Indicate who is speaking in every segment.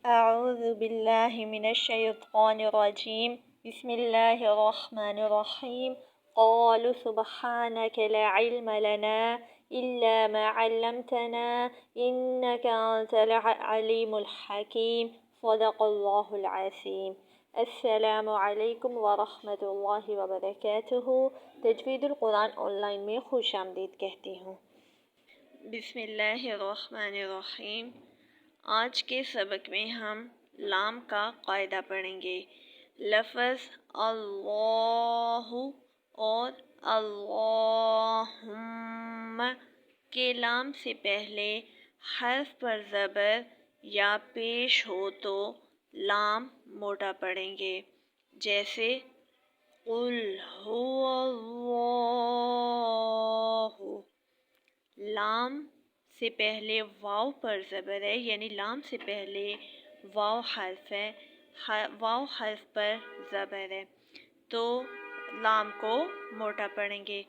Speaker 1: أعوذ بالله من الشيطان الرجيم. بسم الله الرحمن الرحيم. قالوا سبحانك لا علم لنا إلا ما علمتنا إنك أنت العليم الحكيم. صدق الله العظيم. السلام علیکم ورحمۃ اللہ وبرکاتہ. تجوید القرآن آن لائن میں خوش آمدید کہتی ہوں. بسم اللہ الرحمن الرحیم. آج کے سبق میں ہم لام کا قاعدہ پڑھیں گے. لفظ اللہ اور اللہم کے لام سے پہلے حرف پر زبر یا پیش ہو تو لام موٹا پڑھیں گے. جیسے قل هو اللہ. لام سے پہلے واو پر زبر ہے، یعنی لام سے پہلے واو حرف ہے، واو حرف پر زبر ہے تو لام کو موٹا پڑھیں گے.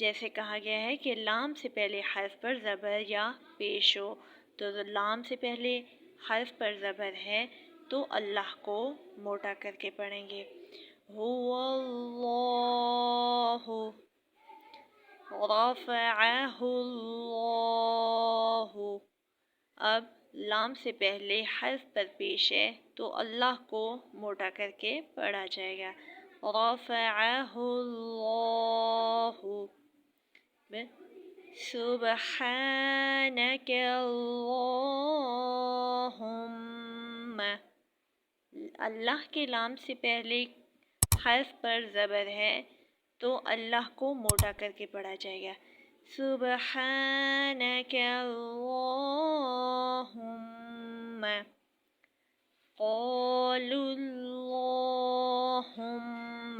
Speaker 1: جیسے کہا گیا ہے کہ لام سے پہلے حرف پر زبر یا پیش ہو، تو لام سے پہلے حرف پر زبر ہے تو اللہ کو موٹا کر کے پڑھیں گے. هو اللہ رفعہ اللہ. اب لام سے پہلے حرف پر پیش ہے تو اللہ کو موٹا کر کے پڑھا جائے گا. رفعہ اللہ. سبحانک اللہم. اللہ کے لام سے پہلے حرف پر زبر ہے تو اللہ کو موٹا کر کے پڑھا جائے گا. سبحانک اللہم. قالوا اللہم.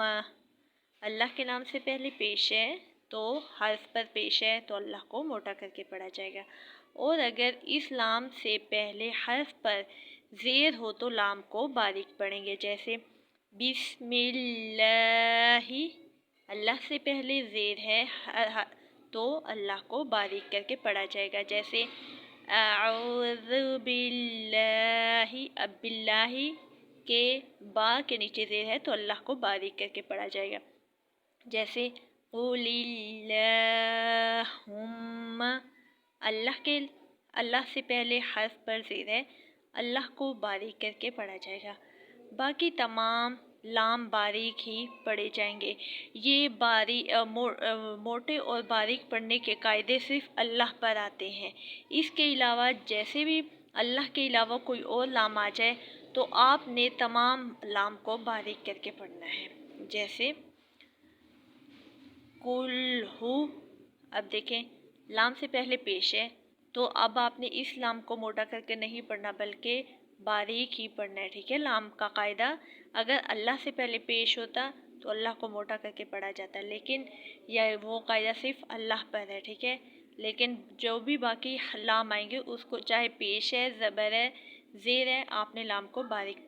Speaker 1: اللہ کے نام سے پہلے پیش ہے تو حرف پر پیش ہے تو اللہ کو موٹا کر کے پڑھا جائے گا. اور اگر اس لام سے پہلے حرف پر زیر ہو تو لام کو باریک پڑھیں گے. جیسے بسم اللہ. اللہ سے پہلے زیر ہے تو اللہ کو باریک کر کے پڑھا جائے گا. جیسے اعوذ باللہ. اب باللہ کے با کے نیچے زیر ہے تو اللہ کو باریک کر کے پڑھا جائے گا. جیسے قل اللہم. اللہ سے پہلے حرف پر زیر ہے، اللہ کو باریک کر کے پڑھا جائے گا. باقی تمام لام باریک ہی پڑھے جائیں گے. یہ موٹے اور باریک پڑھنے کے قاعدے صرف اللہ پر آتے ہیں. اس کے علاوہ جیسے بھی اللہ کے علاوہ کوئی اور لام آ جائے تو آپ نے تمام لام کو باریک کر کے پڑھنا ہے. جیسے قل ہو. اب دیکھیں لام سے پہلے پیش ہے تو اب آپ نے اس لام کو موٹا کر کے نہیں پڑھنا بلکہ باریک ہی پڑھنا ہے. ٹھیک ہے. لام کا قاعدہ اگر اللہ سے پہلے پیش ہوتا تو اللہ کو موٹا کر کے پڑھا جاتا، لیکن وہ قاعدہ صرف اللہ پر ہے. ٹھیک ہے. لیکن جو بھی باقی لام آئیں گے اس کو چاہے پیش ہے، زبر ہے، زیر ہے، آپ نے لام کو باریک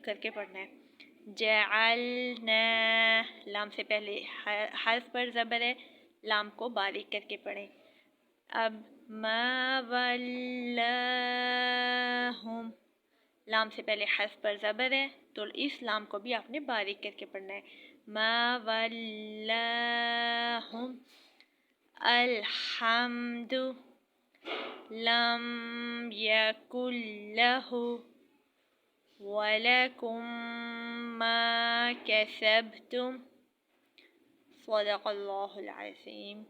Speaker 1: کر کے پڑھنا ہے. جعلنا. لام سے پہلے حرف پر زبر ہے، لام کو باریک کر کے پڑھیں. اب ما ولاہم. لام سے پہلے حرف پر زبر ہے تو اس لام کو بھی آپ نے باریک کر کے پڑھنا ہے. ما ولاہم. الحمد. لم یکن لہ ولکم ما کسبتم. صدق اللہ العظیم.